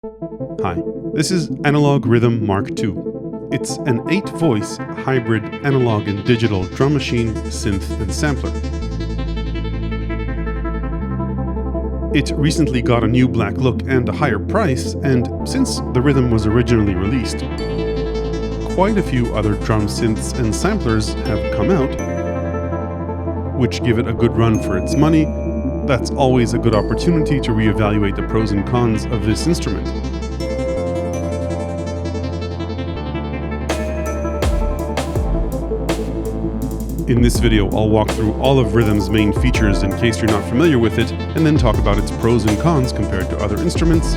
Hi, this is Analog Rhythm Mark II. It's an 8-voice hybrid analog and digital drum machine, synth, and sampler. It recently got a new black look and a higher price, and since the Rhythm was originally released, quite a few other drum synths and samplers have come out, which give it a good run for its money. That's always a good opportunity to reevaluate the pros and cons of this instrument. In this video, I'll walk through all of Rhythm's main features in case you're not familiar with it, and then talk about its pros and cons compared to other instruments.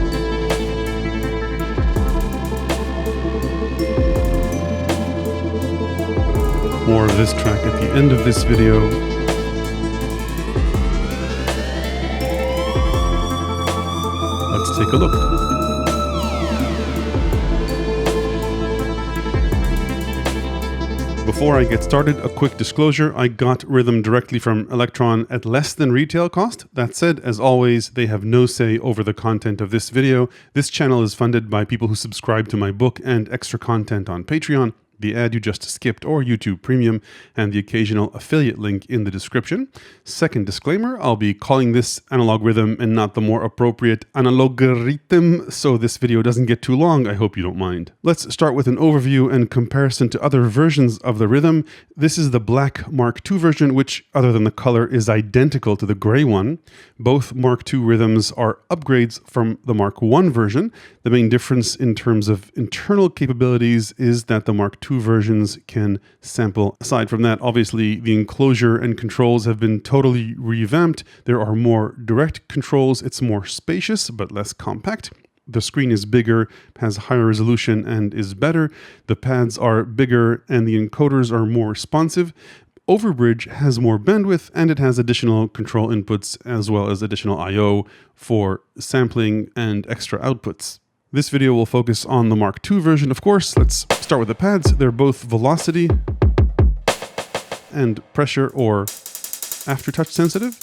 More of this track at the end of this video. Let's take a look. Before I get started, a quick disclosure. I got Rhythm directly from Elektron at less than retail cost. That said, as always, they have no say over the content of this video. This channel is funded by people who subscribe to my book and extra content on Patreon, the ad you just skipped, or YouTube Premium, and the occasional affiliate link in the description. Second disclaimer, I'll be calling this Analog Rhythm and not the more appropriate RYTM, so this video doesn't get too long. I hope you don't mind. Let's start with an overview and comparison to other versions of the Rhythm. This is the black Mark II version, which, other than the color, is identical to the gray one. Both Mark II Rhythms are upgrades from the Mark I version. The main difference in terms of internal capabilities is that the Mark II versions can sample. Aside from that, obviously, the enclosure and controls have been totally revamped. There are more direct controls. It's more spacious, but less compact. The screen is bigger, has higher resolution, and is better. The pads are bigger, and the encoders are more responsive. Overbridge has more bandwidth, and it has additional control inputs as well as additional I/O for sampling and extra outputs. This video will focus on the Mark II version, of course. Let's start with the pads. They're both velocity and pressure or aftertouch sensitive.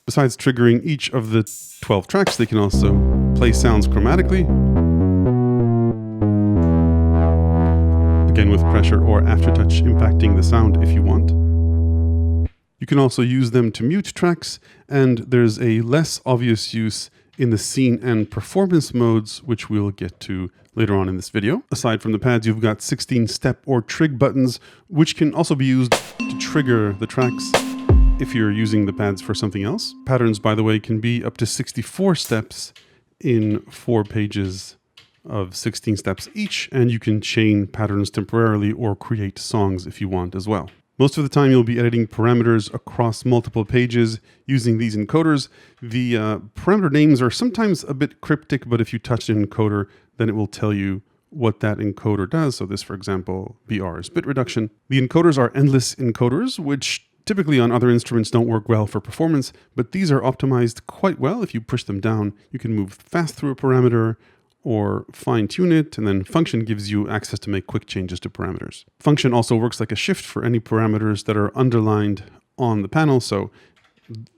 Besides triggering each of the 12 tracks, they can also play sounds chromatically. Again, with pressure or aftertouch impacting the sound if you want. You can also use them to mute tracks, and there's a less obvious use in the scene and performance modes, which we'll get to later on in this video. Aside from the pads, you've got 16 step or trig buttons, which can also be used to trigger the tracks if you're using the pads for something else. Patterns, by the way, can be up to 64 steps in 4 pages of 16 steps each, and you can chain patterns temporarily or create songs if you want as well. Most of the time you'll be editing parameters across multiple pages using these encoders. The parameter names are sometimes a bit cryptic, but if you touch an encoder, then it will tell you what that encoder does. So this, for example, BR is bit reduction. The encoders are endless encoders, which typically on other instruments don't work well for performance, but these are optimized quite well. If you push them down, you can move fast through a parameter or fine-tune it, and then function gives you access to make quick changes to parameters. Function also works like a shift for any parameters that are underlined on the panel. So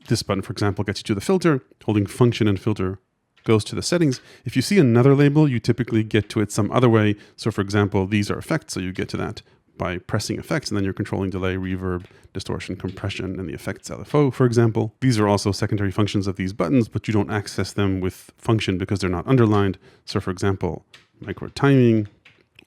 this button, for example, gets you to the filter. Holding function and filter goes to the settings. If you see another label, you typically get to it some other way. So for example, these are effects, so you get to that by pressing effects, and then you're controlling delay, reverb, distortion, compression, and the effects LFO, for example. These are also secondary functions of these buttons, but you don't access them with function because they're not underlined. So for example, micro timing,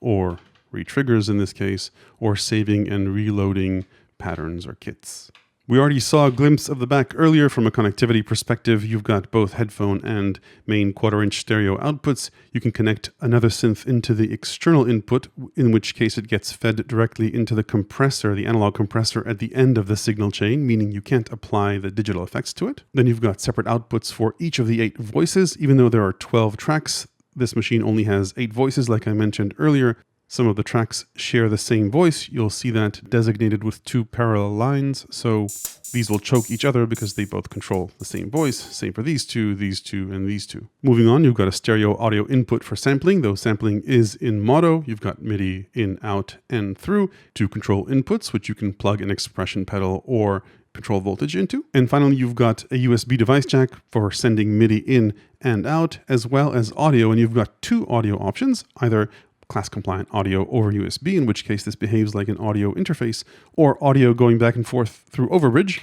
or retriggers in this case, or saving and reloading patterns or kits. We already saw a glimpse of the back earlier. From a connectivity perspective, you've got both headphone and main 1/4-inch stereo outputs. You can connect another synth into the external input, in which case it gets fed directly into the compressor, the analog compressor at the end of the signal chain, meaning you can't apply the digital effects to it. Then you've got separate outputs for each of the 8 voices. Even though there are 12 tracks, this machine only has 8 voices, like I mentioned earlier. Some of the tracks share the same voice. You'll see that designated with 2 parallel lines. So these will choke each other because they both control the same voice. Same for these two, and these two. Moving on, you've got a stereo audio input for sampling, though sampling is in mono. You've got MIDI in, out, and through. 2 control inputs, which you can plug an expression pedal or control voltage into. And finally, you've got a USB device jack for sending MIDI in and out, as well as audio. And you've got two audio options, either class compliant audio over USB, in which case this behaves like an audio interface, or audio going back and forth through Overbridge,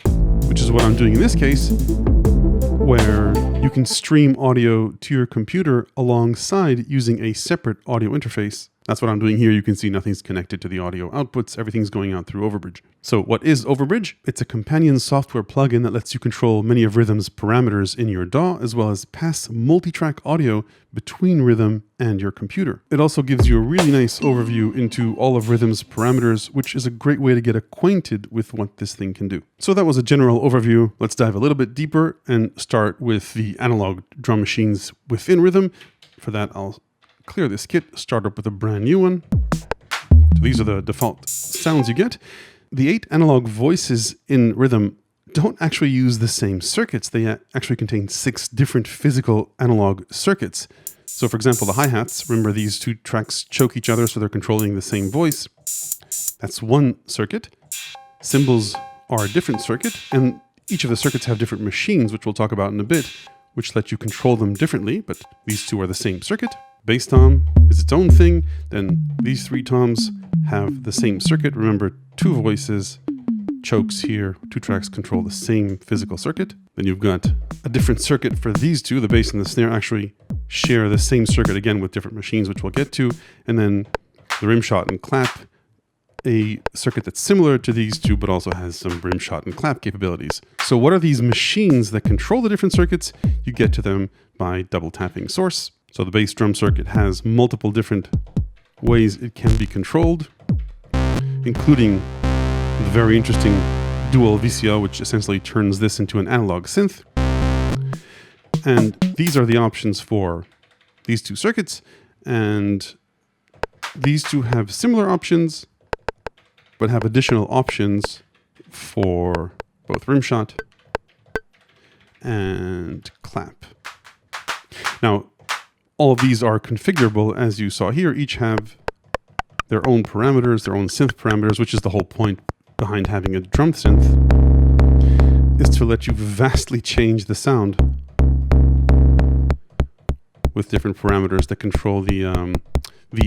which is what I'm doing in this case, where you can stream audio to your computer alongside using a separate audio interface. That's what I'm doing here. You can see nothing's connected to the audio outputs. Everything's going out through Overbridge. So what is Overbridge? It's a companion software plugin that lets you control many of Rhythm's parameters in your DAW, as well as pass multi-track audio between Rhythm and your computer. It also gives you a really nice overview into all of Rhythm's parameters, which is a great way to get acquainted with what this thing can do. So that was a general overview. Let's dive a little bit deeper and start with the analog drum machines within Rhythm. For that, I'll clear this kit, start up with a brand new one. So these are the default sounds you get. The 8 analog voices in Rhythm don't actually use the same circuits. They actually contain 6 different physical analog circuits. So for example, the hi-hats, remember these two tracks choke each other so they're controlling the same voice. That's one circuit. Cymbals are a different circuit, and each of the circuits have different machines, which we'll talk about in a bit, which let you control them differently, but these two are the same circuit. Bass tom is its own thing. Then these 3 toms have the same circuit. Remember, 2 voices, chokes here, 2 tracks control the same physical circuit. Then you've got a different circuit for these two. The bass and the snare actually share the same circuit again with different machines, which we'll get to. And then the rim shot and clap, a circuit that's similar to these two, but also has some rim shot and clap capabilities. So what are these machines that control the different circuits? You get to them by double tapping source. So the bass drum circuit has multiple different ways it can be controlled, including the very interesting dual VCO, which essentially turns this into an analog synth. And these are the options for these 2 circuits. And these two have similar options, but have additional options for both rimshot and clap. Now, all of these are configurable, as you saw here. Each have their own parameters, their own synth parameters, which is the whole point behind having a drum synth, is to let you vastly change the sound with different parameters that control the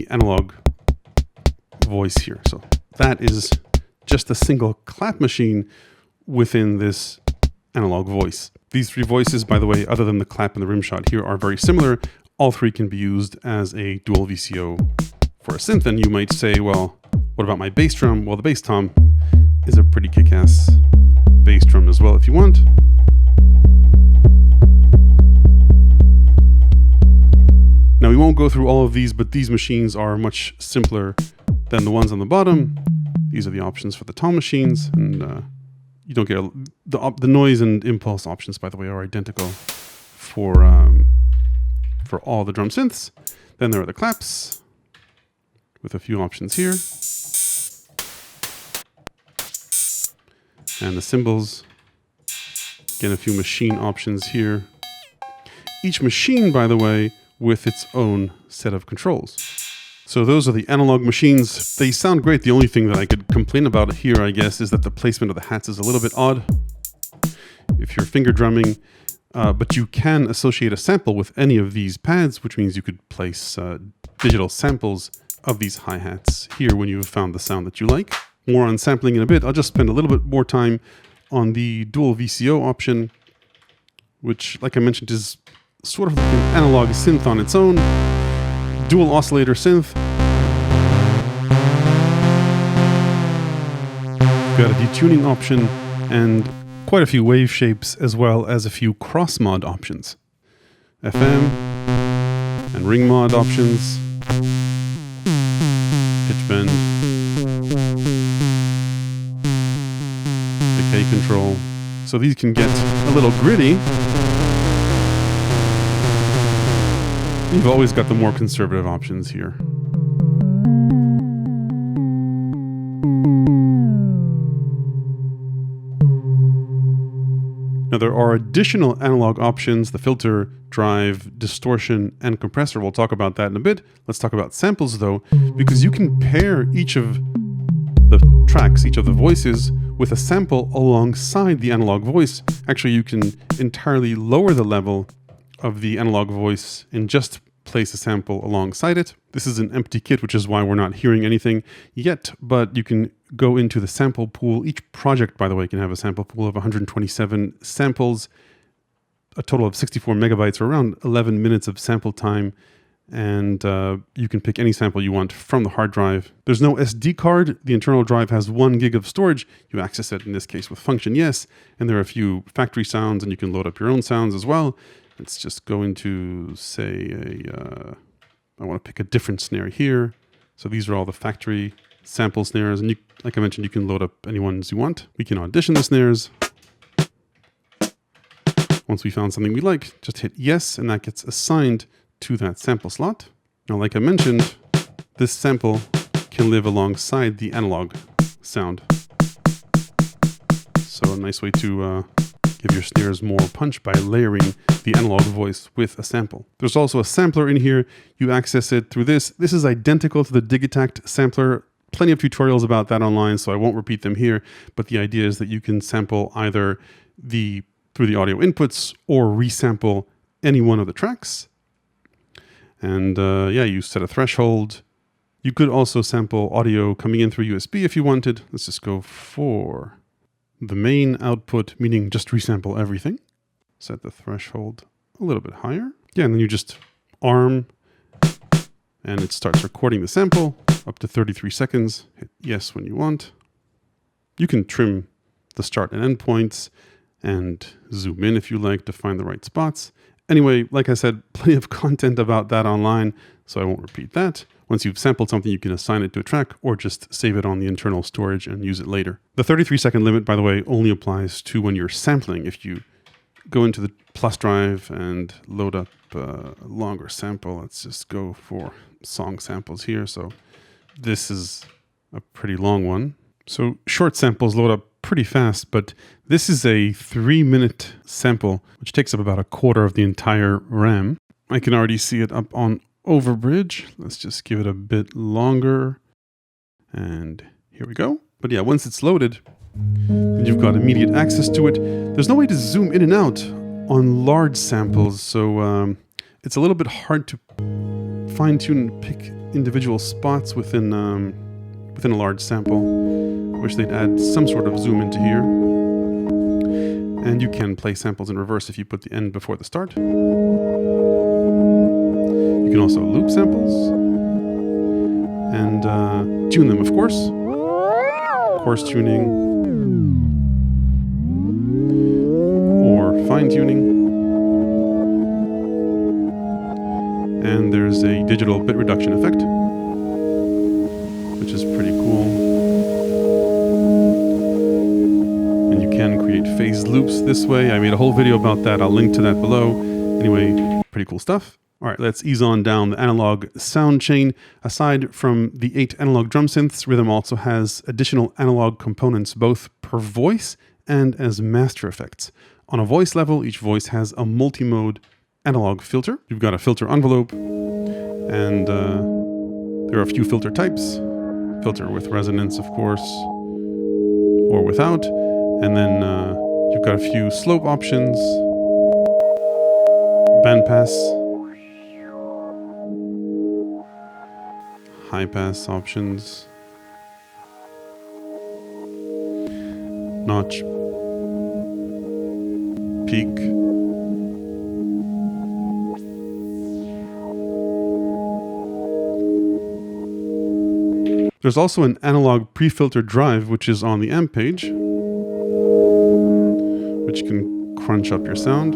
analog voice here. So that is just a single clap machine within this analog voice. These 3 voices, by the way, other than the clap and the rim shot here, are very similar. All 3 can be used as a dual VCO for a synth. And you might say, well, what about my bass drum? Well, the bass tom is a pretty kick-ass bass drum as well if you want. Now, we won't go through all of these, but these machines are much simpler than the ones on the bottom. These are the options for the tom machines, and you don't get the noise and impulse options, by the way, are identical for all the drum synths. Then there are the claps with a few options here. And the cymbals, again, a few machine options here. Each machine, by the way, with its own set of controls. So those are the analog machines. They sound great. The only thing that I could complain about here, I guess, is that the placement of the hats is a little bit odd if you're finger drumming. But you can associate a sample with any of these pads, which means you could place digital samples of these hi-hats here when you've found the sound that you like. More on sampling in a bit. I'll just spend a little bit more time on the dual VCO option, which, like I mentioned, is sort of like an analog synth on its own. Dual oscillator synth. Got a detuning option and quite a few wave shapes, as well as a few cross mod options. FM and ring mod options. Pitch bend. Decay control. So these can get a little gritty. You've always got the more conservative options here. Now there are additional analog options, the filter, drive, distortion, and compressor. We'll talk about that in a bit. Let's talk about samples though, because you can pair each of the tracks, each of the voices, with a sample alongside the analog voice. Actually, you can entirely lower the level of the analog voice and just place a sample alongside it. This is an empty kit, which is why we're not hearing anything yet, but you can go into the sample pool. Each project, by the way, can have a sample pool of 127 samples, a total of 64 megabytes, or around 11 minutes of sample time. And you can pick any sample you want from the hard drive. There's no SD card. The internal drive has 1 gig of storage. You access it, in this case, with function yes. And there are a few factory sounds, and you can load up your own sounds as well. Let's just go into, say, I want to pick a different snare here. So these are all the factory sample snares. And like I mentioned, you can load up any ones you want. We can audition the snares. Once we found something we like, just hit yes, and that gets assigned to that sample slot. Now, like I mentioned, this sample can live alongside the analog sound. So a nice way to give your snares more punch by layering the analog voice with a sample. There's also a sampler in here. You access it through this. This is identical to the Digitact sampler. Plenty of tutorials about that online, so I won't repeat them here. But the idea is that you can sample either through the audio inputs or resample any one of the tracks. And yeah, you set a threshold. You could also sample audio coming in through USB if you wanted. Let's just go for the main output, meaning just resample everything. Set the threshold a little bit higher. Yeah, and then you just arm, and it starts recording the sample up to 33 seconds. Hit yes when you want. You can trim the start and end points and zoom in if you like to find the right spots. Anyway, like I said, plenty of content about that online, so I won't repeat that. Once you've sampled something, you can assign it to a track or just save it on the internal storage and use it later. The 33-second limit, by the way, only applies to when you're sampling. If you go into the plus drive and load up a longer sample, let's just go for song samples here. So this is a pretty long one. So short samples load up pretty fast, but this is a 3-minute sample, which takes up about a quarter of the entire RAM. I can already see it up on Overbridge. Let's just give it a bit longer. And here we go. But yeah, once it's loaded, you've got immediate access to it. There's no way to zoom in and out on large samples, so it's a little bit hard to fine-tune and pick individual spots within a large sample. I wish they'd add some sort of zoom into here. And you can play samples in reverse if you put the end before the start. You can also loop samples and tune them, of course. Coarse tuning or fine tuning. And there's a digital bit reduction effect, which is pretty cool. And you can create phased loops this way. I made a whole video about that. I'll link to that below. Anyway, pretty cool stuff. All right, let's ease on down the analog sound chain. Aside from the 8 analog drum synths, Rhythm also has additional analog components, both per voice and as master effects. On a voice level, each voice has a multi-mode analog filter. You've got a filter envelope, and there are a few filter types. Filter with resonance, of course, or without. And then you've got a few slope options, bandpass, high pass options, notch, peak, there's also an analog pre-filter drive, which is on the amp page, which can crunch up your sound.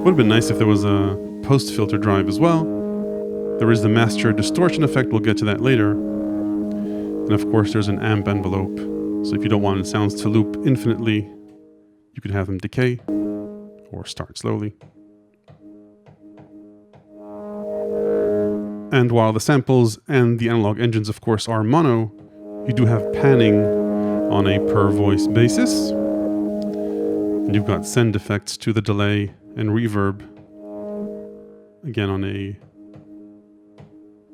Would have been nice if there was a post-filter drive as well. There is the master distortion effect, we'll get to that later. And of course there's an amp envelope. So if you don't want sounds to loop infinitely, you could have them decay or start slowly. And while the samples and the analog engines, of course, are mono, you do have panning on a per voice basis. And you've got send effects to the delay and reverb, again on a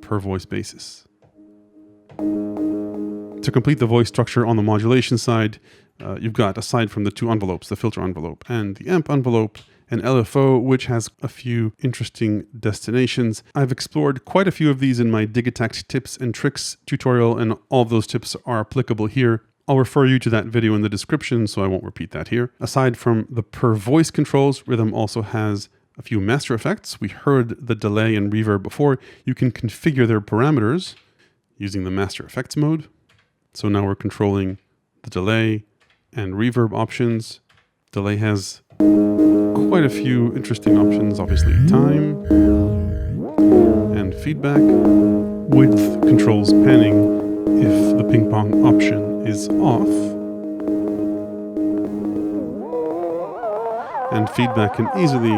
per voice basis. To complete the voice structure on the modulation side, you've got, aside from the two envelopes, the filter envelope and the amp envelope, an LFO, which has a few interesting destinations. I've explored quite a few of these in my Digitact tips and tricks tutorial, and all of those tips are applicable here. I'll refer you to that video in the description, so I won't repeat that here. Aside from the per voice controls, Rhythm also has a few master effects. We heard the delay and reverb before. You can configure their parameters using the master effects mode. So now we're controlling the delay and reverb options. Delay has quite a few interesting options, obviously time and feedback. Width controls panning if the ping pong option is off. And feedback can easily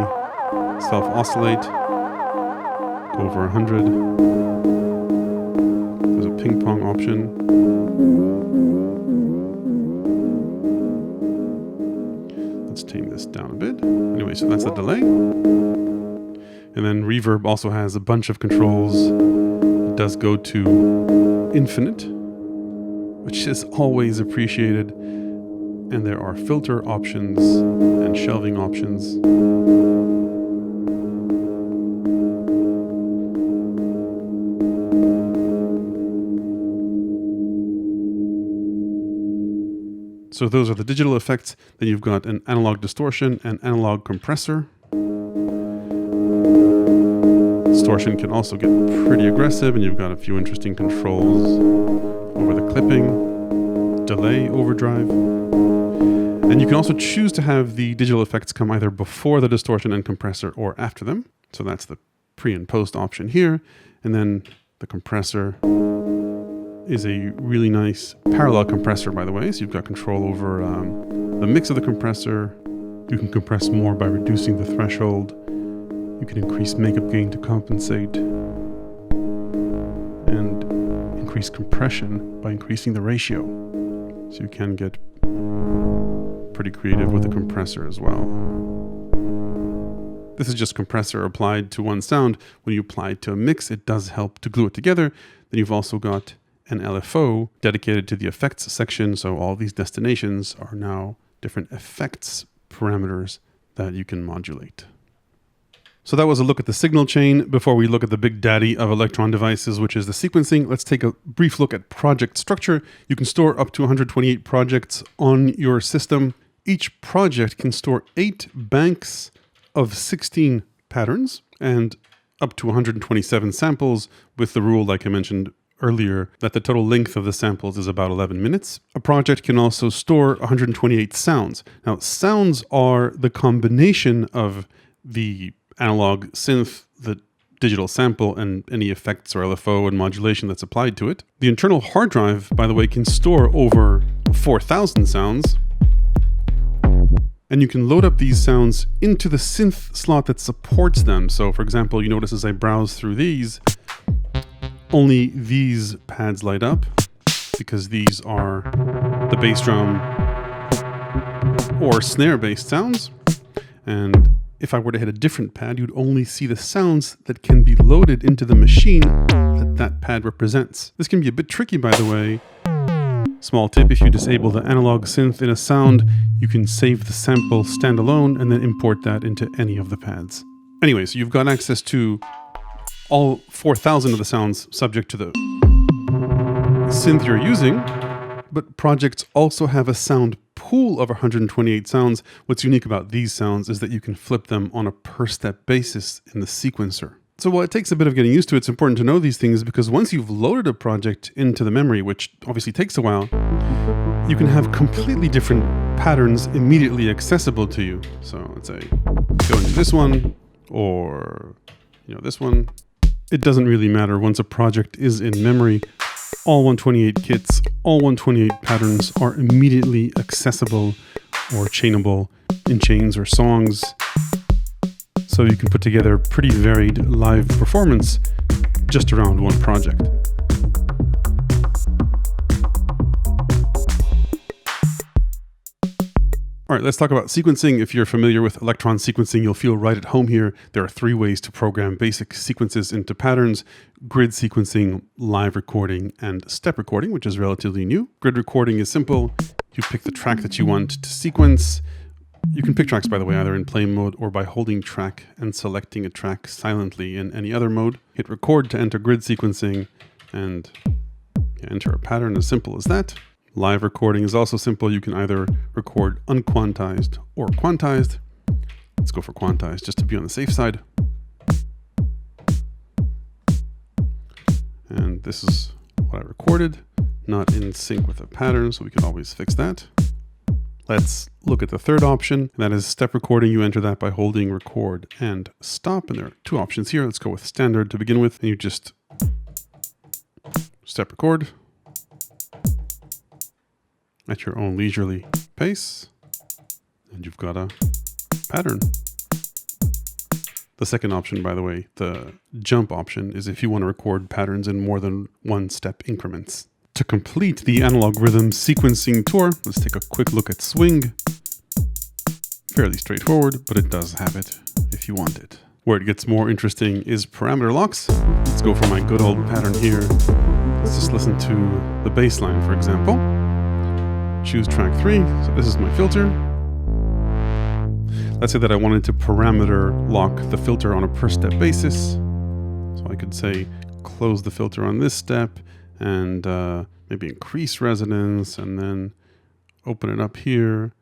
self-oscillate, go over 100. There's a ping pong option. Let's tame this down a bit. Anyway, so that's the delay. And then reverb also has a bunch of controls. It does go to infinite, which is always appreciated. And there are filter options and shelving options. So those are the digital effects. Then you've got an analog distortion and analog compressor. Distortion can also get pretty aggressive, and you've got a few interesting controls over the clipping, delay, overdrive. And you can also choose to have the digital effects come either before the distortion and compressor or after them. So that's the pre and post option here. And then the compressor is a really nice parallel compressor, by the way. So you've got control over the mix of the compressor. You can compress more by reducing the threshold. You can increase makeup gain to compensate. And increase compression by increasing the ratio. So you can get pretty creative with the compressor as well. This is just compressor applied to one sound. When you apply it to a mix, it does help to glue it together. Then you've also got an LFO dedicated to the effects section. So all these destinations are now different effects parameters that you can modulate. So that was a look at the signal chain. Before we look at the big daddy of Elektron devices, which is the sequencing, let's take a brief look at project structure. You can store up to 128 projects on your system. Each project can store 8 banks of 16 patterns and up to 127 samples, with the rule, like I mentioned earlier, that the total length of the samples is about 11 minutes. A project can also store 128 sounds. Now, sounds are the combination of the analog synth, the digital sample, and any effects or LFO and modulation that's applied to it. The internal hard drive, by the way, can store over 4,000 sounds. And you can load up these sounds into the synth slot that supports them. So, for example, you notice as I browse through these, only these pads light up because these are the bass drum or snare based sounds. And if I were to hit a different pad, you'd only see the sounds that can be loaded into the machine that that pad represents. This can be a bit tricky, by the way. Small tip, if you disable the analog synth in a sound, you can save the sample standalone and then import that into any of the pads. Anyway, so you've got access to all 4,000 of the sounds subject to the synth you're using, but projects also have a sound pool of 128 sounds. What's unique about these sounds is that you can flip them on a per step basis in the sequencer. So while it takes a bit of getting used to, it's important to know these things because once you've loaded a project into the memory, which obviously takes a while, you can have completely different patterns immediately accessible to you. So let's say go into this one or this one. It doesn't really matter. Once a project is in memory, all 128 kits, all 128 patterns are immediately accessible or chainable in chains or songs. So you can put together pretty varied live performance just around one project. All right, let's talk about sequencing. If you're familiar with Elektron sequencing, you'll feel right at home here. There are 3 ways to program basic sequences into patterns: grid sequencing, live recording, and step recording, which is relatively new. Grid recording is simple. You pick the track that you want to sequence. You can pick tracks, by the way, either in play mode or by holding track and selecting a track silently in any other mode. Hit record to enter grid sequencing and enter a pattern, as simple as that. Live recording is also simple. You can either record unquantized or quantized. Let's go for quantized just to be on the safe side. And this is what I recorded, not in sync with the pattern, so we can always fix that. Let's look at the third option, and that is step recording. You enter that by holding record and stop, and there are 2 options here. Let's go with standard to begin with, and you just step record at your own leisurely pace, and you've got a pattern. The second option, by the way, the jump option, is if you want to record patterns in more than 1 step increments. To complete the analog rhythm sequencing tour, let's take a quick look at swing. Fairly straightforward, but it does have it if you want it. Where it gets more interesting is parameter locks. Let's go for my good old pattern here. Let's just listen to the bass line, for example. Choose track 3, so this is my filter. Let's say that I wanted to parameter lock the filter on a per step basis. So I could say close the filter on this step and maybe increase resonance, and then open it up here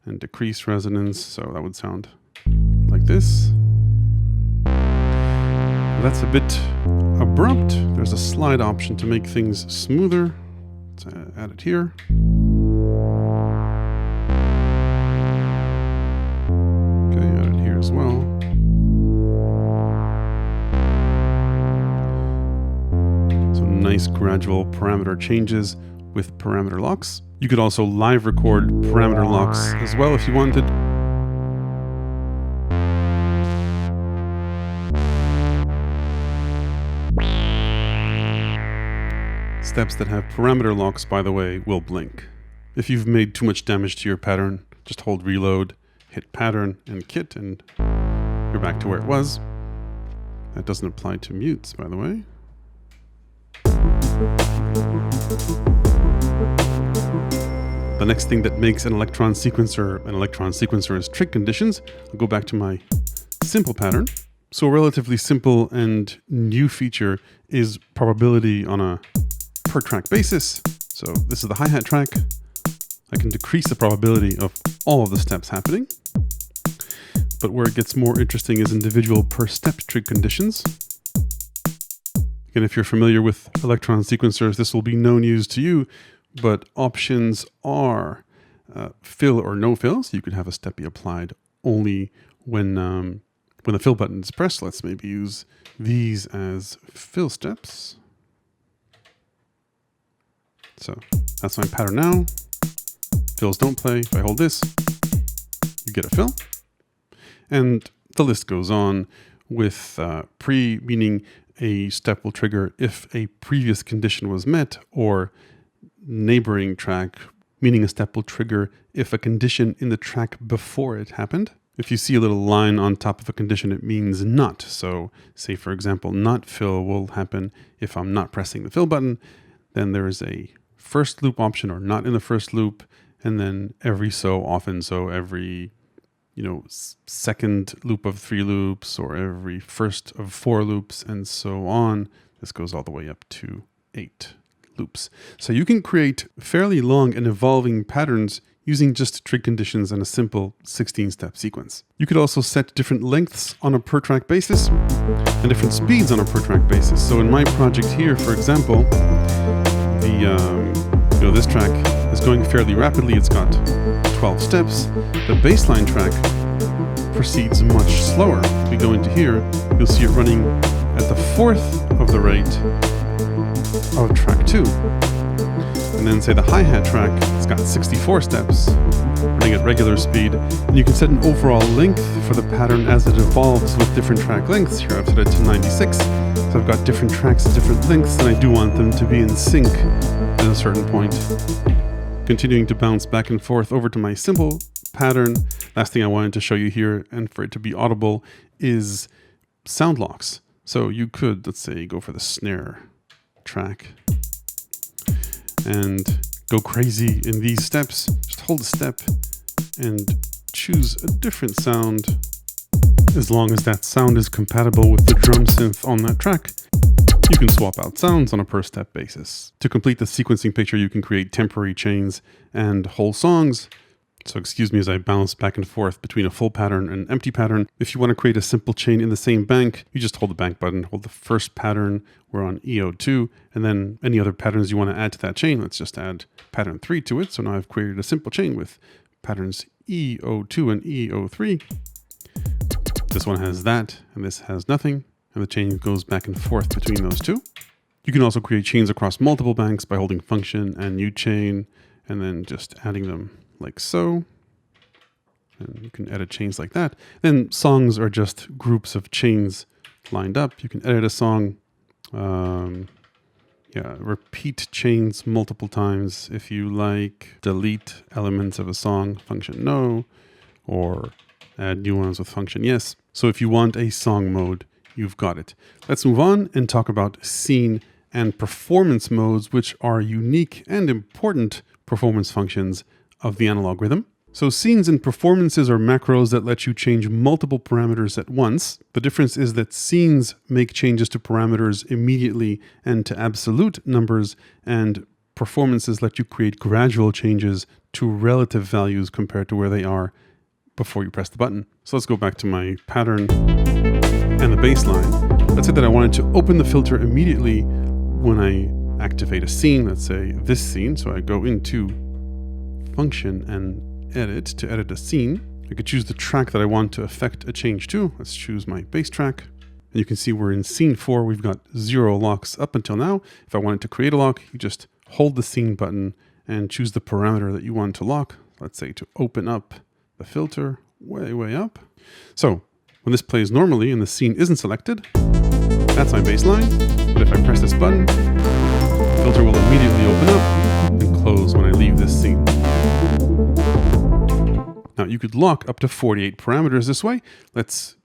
and decrease resonance. So that would sound like this. That's a bit abrupt. There's a slide option to make things smoother. Let's add it here. Okay, add it here as well. So nice gradual parameter changes with parameter locks. You could also live record parameter locks as well if you wanted. Steps that have parameter locks, by the way, will blink. If you've made too much damage to your pattern, just hold reload, hit pattern and kit, and you're back to where it was. That doesn't apply to mutes, by the way. The next thing that makes an Elektron sequencer is trig conditions. I'll go back to my simple pattern. So a relatively simple and new feature is probability on a per track basis. So this is the hi-hat track. I can decrease the probability of all of the steps happening. But where it gets more interesting is individual per step trig conditions. Again, if you're familiar with Elektron sequencers, this will be no news to you, but options are fill or no fill. So you could have a step be applied only when the fill button is pressed. Let's maybe use these as fill steps. So that's my pattern now. Fills don't play. If I hold this, you get a fill. And the list goes on with pre, meaning a step will trigger if a previous condition was met, or neighboring track, meaning a step will trigger if a condition in the track before it happened. If you see a little line on top of a condition, it means not. So say, for example, not fill will happen if I'm not pressing the fill button. Then there is a first loop option, or not in the first loop. And then every so often, so every, second loop of 3 loops, or every first of 4 loops, and so on. This goes all the way up to 8 loops. So you can create fairly long and evolving patterns using just trig conditions and a simple 16-step sequence. You could also set different lengths on a per track basis and different speeds on a per track basis. So in my project here, for example, this track is going fairly rapidly. It's got 12 steps. The baseline track proceeds much slower. If we go into here, you'll see it running at the 4th of the rate of track 2. And then say the hi-hat track, it's got 64 steps, running at regular speed. And you can set an overall length for the pattern as it evolves with different track lengths. Here I've set it to 96. So I've got different tracks at different lengths, and I do want them to be in sync at a certain point. Continuing to bounce back and forth over to my simple pattern. Last thing I wanted to show you here, and for it to be audible, is sound locks. So you could, let's say, go for the snare track and go crazy in these steps. Just hold a step and choose a different sound. As long as that sound is compatible with the drum synth on that track, you can swap out sounds on a per step basis. To complete the sequencing picture, you can create temporary chains and whole songs. So excuse me as I bounce back and forth between a full pattern and an empty pattern. If you want to create a simple chain in the same bank, you just hold the bank button, hold the first pattern, we're on EO2, and then any other patterns you want to add to that chain, let's just add pattern 3 to it. So now I've created a simple chain with patterns EO2 and EO3. This one has that, and this has nothing, and the chain goes back and forth between those two. You can also create chains across multiple banks by holding function and new chain, and then just adding them like so. And you can edit chains like that. Then songs are just groups of chains lined up. You can edit a song, repeat chains multiple times if you like, delete elements of a song, function no, or add new ones with function yes. So if you want a song mode, you've got it. Let's move on and talk about scene and performance modes, which are unique and important performance functions of the analog rhythm. So scenes and performances are macros that let you change multiple parameters at once. The difference is that scenes make changes to parameters immediately and to absolute numbers, and performances let you create gradual changes to relative values compared to where they are before you press the button. So let's go back to my pattern and the bass line. Let's say that I wanted to open the filter immediately when I activate a scene, let's say this scene. So I go into function and edit to edit a scene. I could choose the track that I want to affect a change to. Let's choose my bass track. And you can see we're in scene 4. We've got 0 locks up until now. If I wanted to create a lock, you just hold the scene button and choose the parameter that you want to lock. Let's say to open up the filter way up. So when this plays normally and the scene isn't selected, that's my bass line. But if I press this button, the filter will immediately open up and close when I leave this scene. Now you could lock up to 48 parameters this way. Let's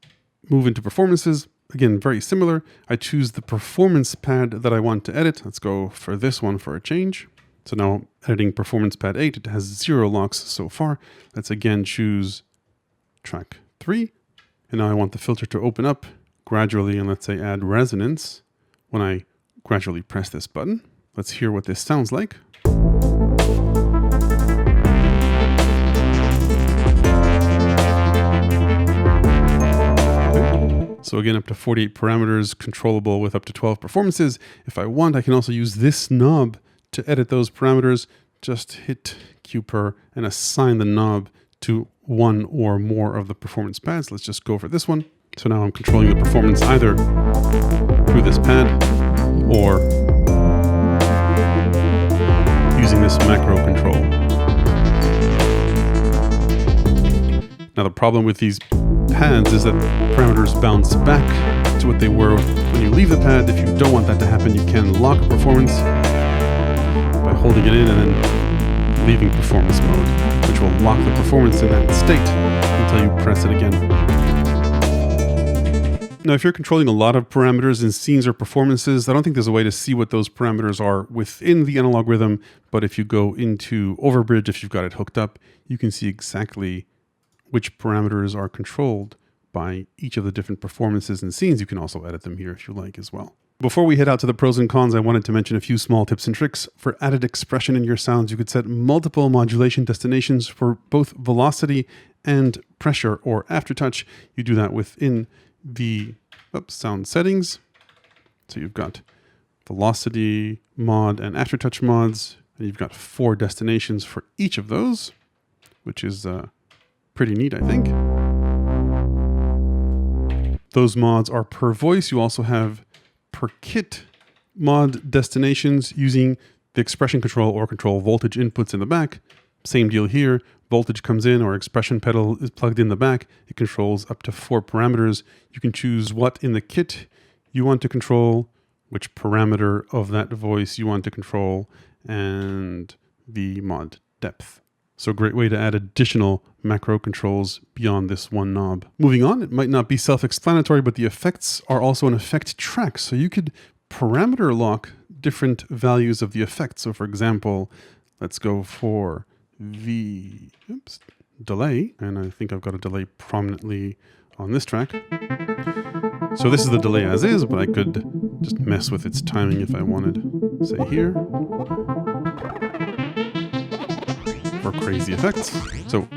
move into performances. Again, very similar. I choose the performance pad that I want to edit. Let's go for this one for a change. So now editing performance pad 8, it has 0 locks so far. Let's again choose track 3. And now I want the filter to open up gradually, and let's say add resonance when I gradually press this button. Let's hear what this sounds like. So again, up to 48 parameters, controllable with up to 12 performances. If I want, I can also use this knob to edit those parameters. Just hit QPer and assign the knob to one or more of the performance pads. Let's just go for this one. So now I'm controlling the performance either through this pad or using this macro control. Now the problem with these pads is that parameters bounce back to what they were when you leave the pad. If you don't want that to happen, you can lock performance by holding it in and then leaving performance mode, which will lock the performance in that state until you press it again. Now, if you're controlling a lot of parameters in scenes or performances, I don't think there's a way to see what those parameters are within the analog rhythm, but if you go into Overbridge, if you've got it hooked up, you can see exactly which parameters are controlled by each of the different performances and scenes. You can also edit them here if you like as well. Before we head out to the pros and cons, I wanted to mention a few small tips and tricks. For added expression in your sounds, you could set multiple modulation destinations for both velocity and pressure or aftertouch. You do that within the sound settings. So you've got velocity mod and aftertouch mods, and you've got 4 destinations for each of those, which is pretty neat, I think. Those mods are per voice. You also have per kit mod destinations using the expression control or control voltage inputs in the back. Same deal here. Voltage comes in or expression pedal is plugged in the back. It controls up to 4 parameters. You can choose what in the kit you want to control, which parameter of that voice you want to control, and the mod depth. So a great way to add additional macro controls beyond this one knob. Moving on, it might not be self-explanatory, but the effects are also an effect track. So you could parameter lock different values of the effect. So for example, let's go for the delay. And I think I've got a delay prominently on this track. So this is the delay as is, but I could just mess with its timing if I wanted. Say here. For crazy effects. So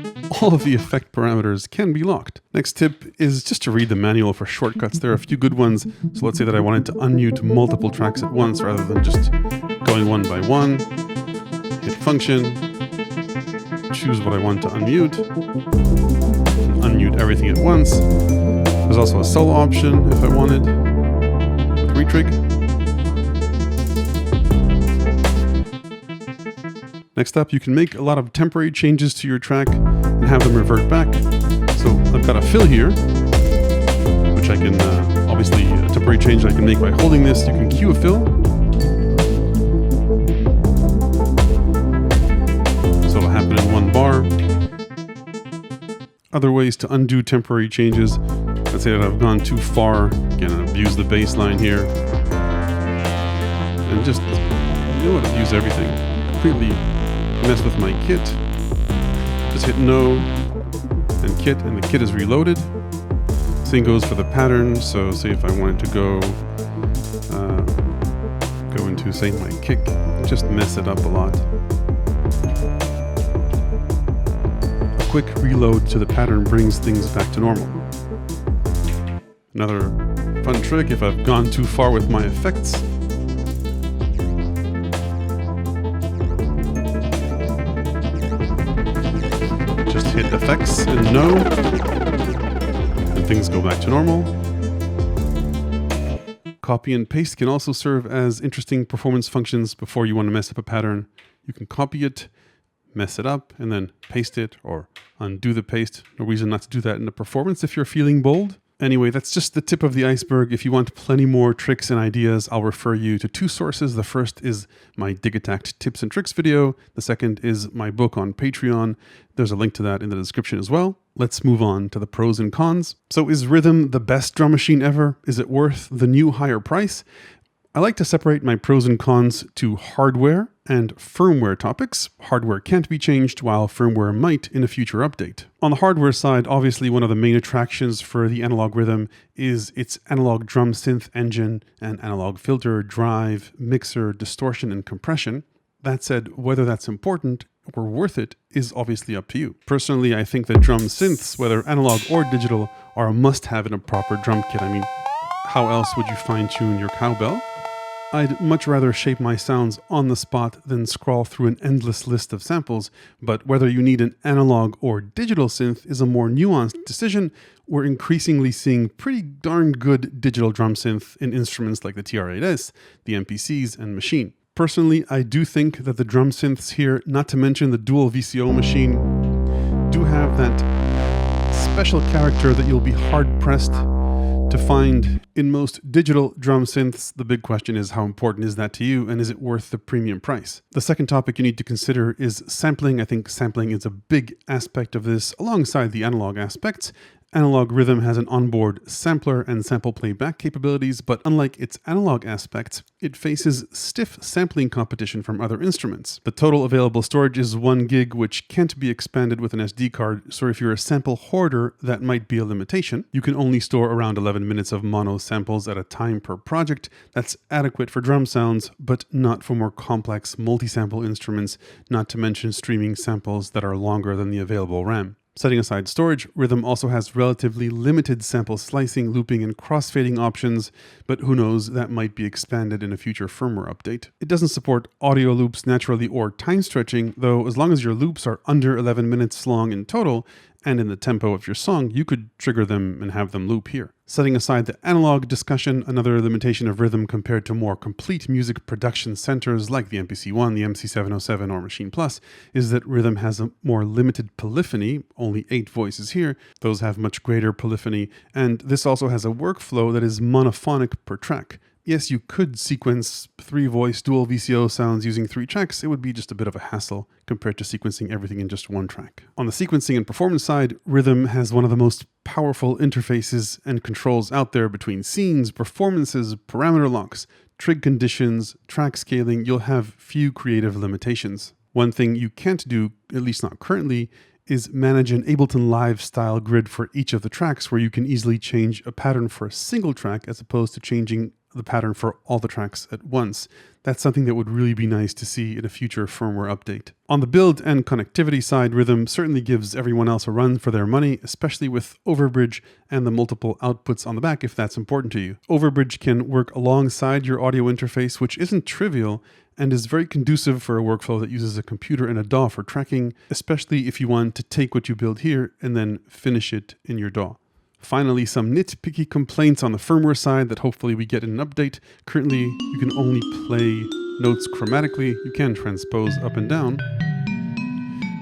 all of the effect parameters can be locked. Next tip is just to read the manual for shortcuts. There are a few good ones. So let's say that I wanted to unmute multiple tracks at once rather than just going one by one. Hit function, choose what I want to unmute, unmute everything at once. There's also a solo option if I wanted with RYTM. Next up, you can make a lot of temporary changes to your track and have them revert back. So I've got a fill here, which I can, obviously a temporary change I can make by holding this. You can cue a fill. So it'll happen in one bar. Other ways to undo temporary changes. Let's say that I've gone too far. Again, I abuse the bass line here. And just, you know what, abuse everything. Completely mess with my kit. Just hit no and kit, and the kit is reloaded. Same goes for the pattern. So say if I wanted to go into, say, my kick, just mess it up a lot. A quick reload to the pattern brings things back to normal. Another fun trick, if I've gone too far with my effects, just hit effects and no, and things go back to normal. Copy and paste can also serve as interesting performance functions before you want to mess up a pattern. You can copy it, mess it up, and then paste it or undo the paste. No reason not to do that in the performance if you're feeling bold. Anyway, that's just the tip of the iceberg. If you want plenty more tricks and ideas, I'll refer you to two sources. The first is my Digitact tips and tricks video. The second is my book on Patreon. There's a link to that in the description as well. Let's move on to the pros and cons. So is Rytm the best drum machine ever? Is it worth the new higher price? I like to separate my pros and cons to hardware and firmware topics. Hardware can't be changed, while firmware might in a future update. On the hardware side, obviously one of the main attractions for the Analog Rytm is its analog drum synth engine and analog filter, drive, mixer, distortion, and compression. That said, whether that's important or worth it is obviously up to you. Personally, I think that drum synths, whether analog or digital, are a must-have in a proper drum kit. I mean, how else would you fine-tune your cowbell? I'd much rather shape my sounds on the spot than scroll through an endless list of samples, but whether you need an analog or digital synth is a more nuanced decision. We're increasingly seeing pretty darn good digital drum synth in instruments like the TR-8S, the MPCs, and Machine. Personally, I do think that the drum synths here, not to mention the dual VCO machine, do have that special character that you'll be hard-pressed to find in most digital drum synths. The big question is, how important is that to you, and is it worth the premium price? The second topic you need to consider is sampling. I think sampling is a big aspect of this alongside the analog aspects. Analog Rytm has an onboard sampler and sample playback capabilities, but unlike its analog aspects, it faces stiff sampling competition from other instruments. The total available storage is 1 gig, which can't be expanded with an SD card, so if you're a sample hoarder, that might be a limitation. You can only store around 11 minutes of mono samples at a time per project. That's adequate for drum sounds, but not for more complex multi-sample instruments, not to mention streaming samples that are longer than the available RAM. Setting aside storage, Rytm also has relatively limited sample slicing, looping, and crossfading options, but who knows, that might be expanded in a future firmware update. It doesn't support audio loops naturally or time stretching, though as long as your loops are under 11 minutes long in total, and in the tempo of your song, you could trigger them and have them loop here. Setting aside the analog discussion, another limitation of Rytm compared to more complete music production centers like the MPC-1, the MC707, or Machine Plus, is that Rytm has a more limited polyphony, only 8 voices here. Those have much greater polyphony, and this also has a workflow that is monophonic per track. Yes, you could sequence 3 voice dual VCO sounds using 3 tracks. It would be just a bit of a hassle compared to sequencing everything in just 1 track. On the sequencing and performance side, RYTM has one of the most powerful interfaces and controls out there between scenes, performances, parameter locks, trig conditions, track scaling. You'll have few creative limitations. One thing you can't do, at least not currently, is manage an Ableton Live style grid for each of the tracks where you can easily change a pattern for a single track as opposed to changing the pattern for all the tracks at once. That's something that would really be nice to see in a future firmware update. On the build and connectivity side, RYTM certainly gives everyone else a run for their money, especially with Overbridge and the multiple outputs on the back if that's important to you. Overbridge can work alongside your audio interface, which isn't trivial, and is very conducive for a workflow that uses a computer and a DAW for tracking, especially if you want to take what you build here and then finish it in your DAW. Finally, some nitpicky complaints on the firmware side that hopefully we get in an update. Currently, you can only play notes chromatically. You can transpose up and down,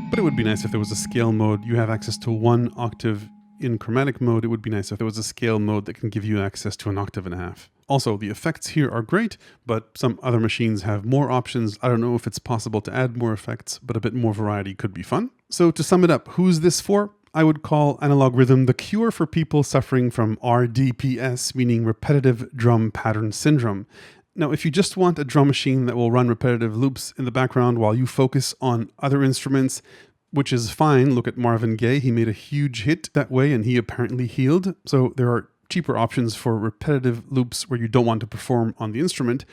but it would be nice if there was a scale mode. You have access to 1 octave in chromatic mode. It would be nice if there was a scale mode that can give you access to 1.5 octaves. Also, the effects here are great, but some other machines have more options. I don't know if it's possible to add more effects, but a bit more variety could be fun. So to sum it up, who's this for? I would call analog rhythm the cure for people suffering from RDPS, meaning repetitive drum pattern syndrome. Now, if you just want a drum machine that will run repetitive loops in the background while you focus on other instruments, which is fine. Look at Marvin Gaye. He made a huge hit that way and he apparently healed. So there are cheaper options for repetitive loops where you don't want to perform on the instrument.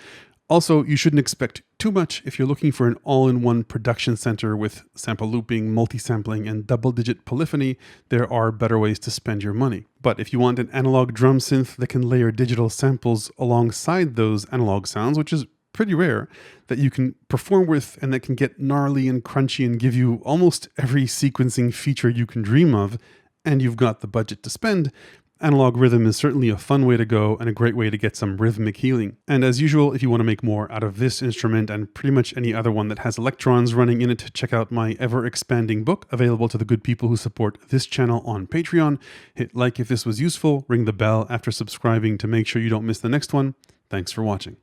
Also, you shouldn't expect too much if you're looking for an all-in-one production center with sample looping, multi-sampling, and double-digit polyphony. There are better ways to spend your money. But if you want an analog drum synth that can layer digital samples alongside those analog sounds, which is pretty rare, that you can perform with and that can get gnarly and crunchy and give you almost every sequencing feature you can dream of, and you've got the budget to spend, analog rhythm is certainly a fun way to go and a great way to get some rhythmic healing. And as usual, if you want to make more out of this instrument and pretty much any other one that has electrons running in it, check out my ever-expanding book available to the good people who support this channel on Patreon. Hit like if this was useful, ring the bell after subscribing to make sure you don't miss the next one. Thanks for watching.